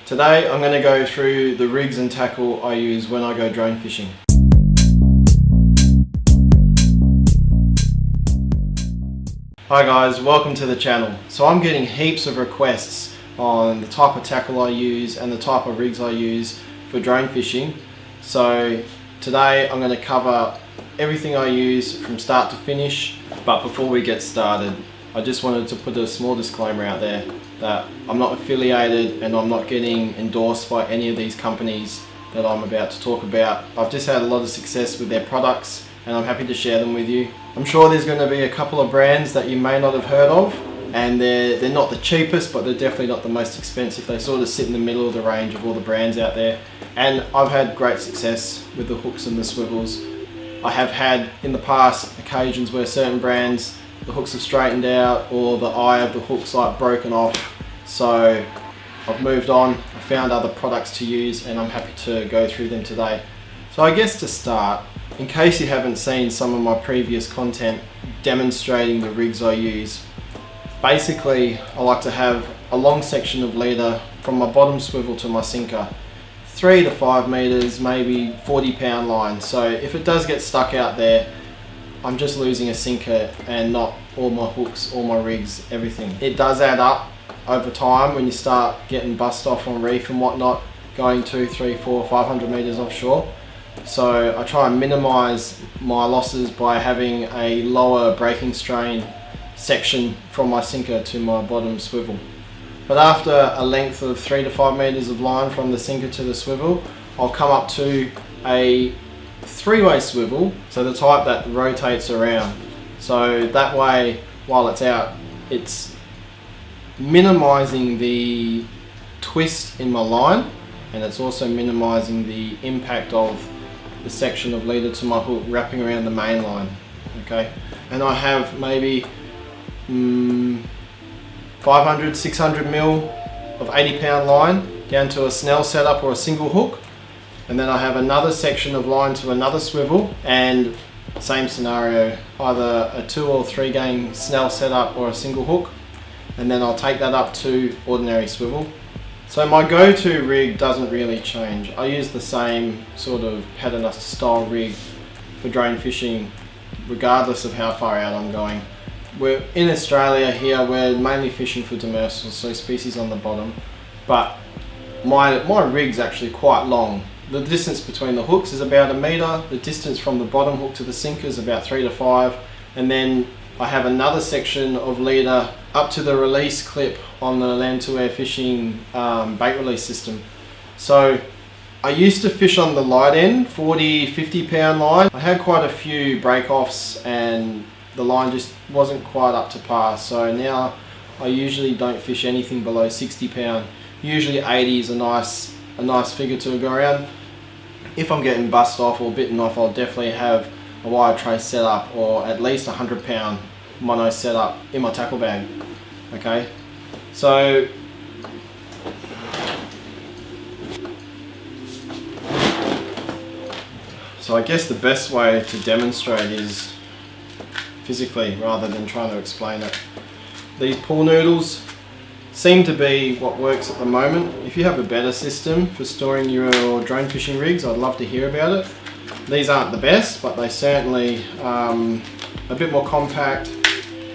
Today I'm going to go through the rigs and tackle I use when I go drone fishing. Hi guys, welcome to the channel. So I'm getting heaps of requests on the type of tackle I use and the type of rigs I use for drone fishing. So today I'm going to cover everything I use from start to finish. But before we get started, I just wanted to put a small disclaimer out there that I'm not affiliated and I'm not getting endorsed by any of these companies that I'm about to talk about. I've just had a lot of success with their products and I'm happy to share them with you. I'm sure there's going to be a couple of brands that you may not have heard of, and they're not the cheapest, but they're definitely not the most expensive. They sort of sit in the middle of the range of all the brands out there, and I've had great success with the hooks and the swivels. I have had in the past occasions where certain brands, the hooks have straightened out or the eye of the hook's like broken off, so I've moved on. I found other products to use and I'm happy to go through them today. So I guess to start, in case you haven't seen some of my previous content demonstrating the rigs I use, basically I like to have a long section of leader from my bottom swivel to my sinker, 3 to 5 meters, maybe 40-pound line. So if it does get stuck out there, I'm just losing a sinker and not all my hooks, all my rigs, everything. It does add up over time when you start getting bust off on reef and whatnot, going 2, 3, 4, 500 meters offshore. So I try and minimize my losses by having a lower breaking strain section from my sinker to my bottom swivel. But after a length of 3 to 5 meters of line from the sinker to the swivel, I'll come up to a 3-way swivel, so the type that rotates around. So that way, while it's out, it's minimizing the twist in my line, and it's also minimizing the impact of the section of leader to my hook wrapping around the main line. Okay, and I have maybe 500, 600 mil of 80-pound line down to a snell setup or a single hook. And then I have another section of line to another swivel, and same scenario, either a 2 or 3 gang snell setup or a single hook, and then I'll take that up to ordinary swivel. So my go-to rig doesn't really change. I use the same sort of pattern style rig for drone fishing regardless of how far out I'm going. We're in Australia here, we're mainly fishing for demersals, so species on the bottom, but my rig's actually quite long. The distance between the hooks is about 1 meter, the distance from the bottom hook to the sinker is about 3 to 5, and then I have another section of leader up to the release clip on the land to air fishing bait release system. So I used to fish on the light end, 40, 50-pound line. I had quite a few break-offs and the line just wasn't quite up to par, so now I usually don't fish anything below 60-pound. Usually 80 is a nice figure to go around. If I'm getting bust off or bitten off, I'll definitely have a wire tray set up or at least 100-pound mono set up in my tackle bag. Okay, so I guess the best way to demonstrate is physically rather than trying to explain it. These pool noodles seem to be what works at the moment. If you have a better system for storing your drone fishing rigs, I'd love to hear about it. These aren't the best, but they certainly a bit more compact,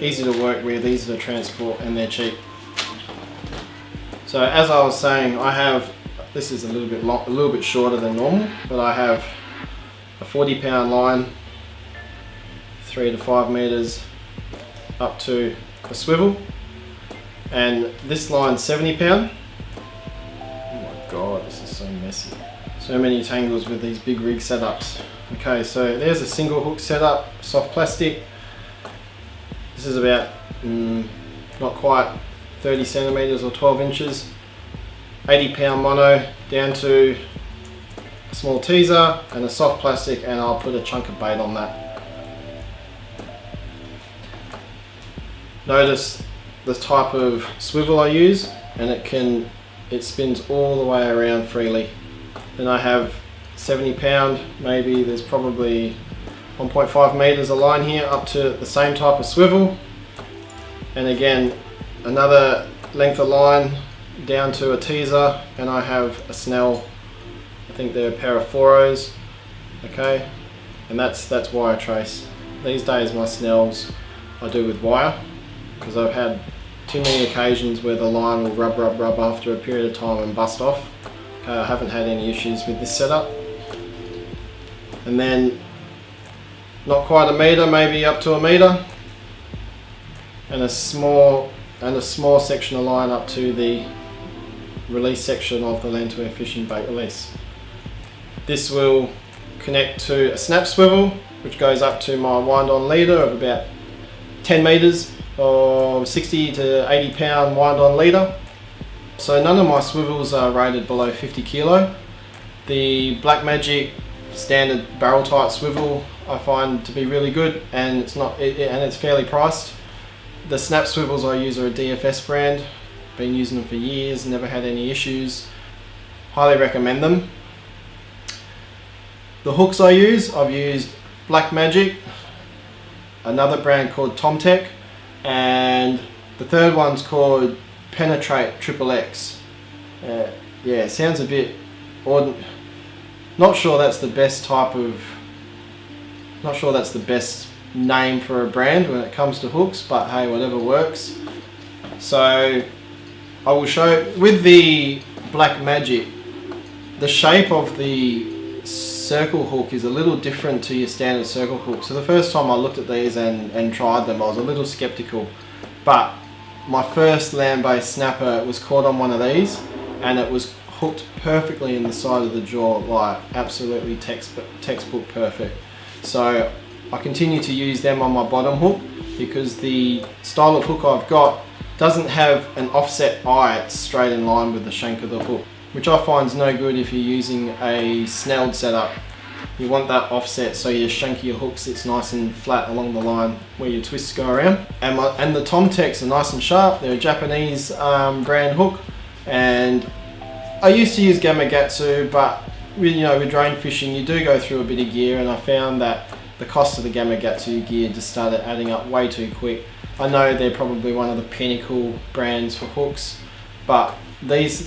easy to work with, easy to transport, and they're cheap. So as I was saying, I have, this is a little bit shorter than normal, but I have a 40-pound line, 3 to 5 meters up to a swivel, and this line's 70-pound. Oh my god, this is so messy. So many tangles with these big rig setups. Okay, so there's a single hook setup, soft plastic. This is about not quite 30 centimeters or 12 inches. 80-pound mono down to a small teaser and a soft plastic, and I'll put a chunk of bait on that. Notice the type of swivel I use, and it spins all the way around freely. Then I have 70-pound, maybe there's probably 1.5 meters of line here up to the same type of swivel, and again another length of line down to a teaser, and I have a Snell. I think they're a pair of 4.0s, okay, and that's wire trace. These days my Snells I do with wire, because I've had too many occasions where the line will rub after a period of time and bust off. Okay, I haven't had any issues with this setup. And then not quite a meter, maybe up to a meter, and a small section of line up to the release section of the Land to Air fishing bait release. This will connect to a snap swivel, which goes up to my wind on leader of about 10 meters, or 60 to 80 pound wind on leader. So none of my swivels are rated below 50 kilo. The Black Magic standard barrel tight swivel I find to be really good, and it's fairly priced. The snap swivels I use are a DFS brand. Been using them for years, never had any issues. Highly recommend them. The hooks I've used Black Magic, another brand called Tomtech, and the third one's called Penetrate XXX. Yeah, sounds a bit not sure that's the best name for a brand when it comes to hooks, but hey, whatever works. So I will show, with the Black Magic, the shape of the circle hook is a little different to your standard circle hook. So the first time I looked at these and tried them, I was a little skeptical, but my first land-based snapper was caught on one of these, and it was hooked perfectly in the side of the jaw, like absolutely textbook perfect. So I continue to use them on my bottom hook, because the style of hook I've got doesn't have an offset eye, it's straight in line with the shank of the hook, which I find is no good if you're using a snelled setup. You want that offset so your shank of your hook sits nice and flat along the line where your twists go around. And the Tomtechs are nice and sharp. They're a Japanese brand hook, and I used to use Gamakatsu, but with drain fishing you do go through a bit of gear, and I found that the cost of the Gamakatsu gear just started adding up way too quick. I know they're probably one of the pinnacle brands for hooks, but these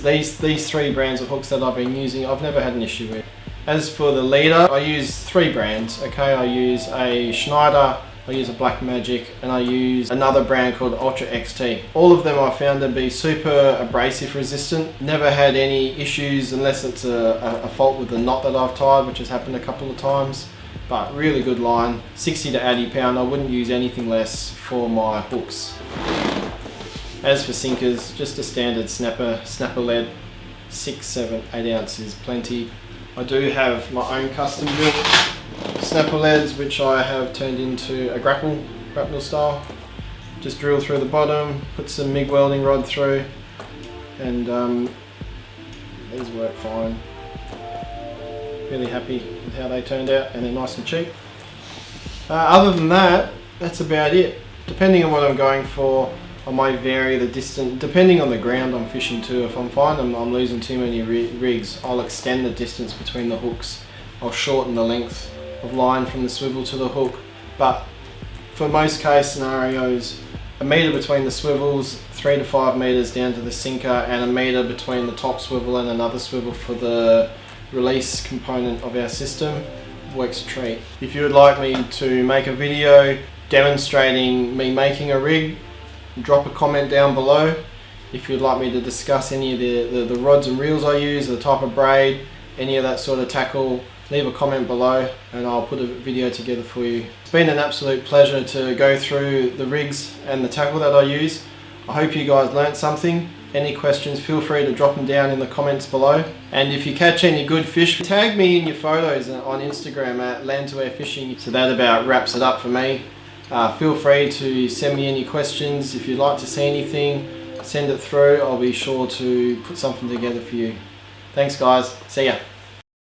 three brands of hooks that I've been using, I've never had an issue with. As for the leader, I use three brands. Okay, I use a Schneider, I use a Black Magic, and I use another brand called Ultra XT. All of them I found to be super abrasive resistant. Never had any issues unless it's a fault with the knot that I've tied, which has happened a couple of times. But really good line, 60 to 80 pound. I wouldn't use anything less for my hooks. As for sinkers, just a standard snapper lead, 6, 7, 8 ounces, plenty. I do have my own custom built snapper leads, which I have turned into a grapnel style. Just drill through the bottom, put some MIG welding rod through, and these work fine. Really happy with how they turned out, and they're nice and cheap. Other than that, that's about it. Depending on what I'm going for, I might vary the distance, depending on the ground I'm fishing too. If I'm finding I'm losing too many rigs, I'll extend the distance between the hooks. I'll shorten the length of line from the swivel to the hook. But for most case scenarios, a meter between the swivels, 3 to 5 meters down to the sinker, and a meter between the top swivel and another swivel for the release component of our system works a treat. If you would like me to make a video demonstrating me making a rig, drop a comment down below. If you'd like me to discuss any of the rods and reels I use, the type of braid, any of that sort of tackle, leave a comment below and I'll put a video together for you. It's been an absolute pleasure to go through the rigs and the tackle that I use. I hope you guys learnt something. Any questions, feel free to drop them down in the comments below. And if you catch any good fish, tag me in your photos on Instagram at Land to Air Fishing. So that about wraps it up for me. Feel free to send me any questions. If you'd like to see anything, send it through. I'll be sure to put something together for you. Thanks guys, see ya.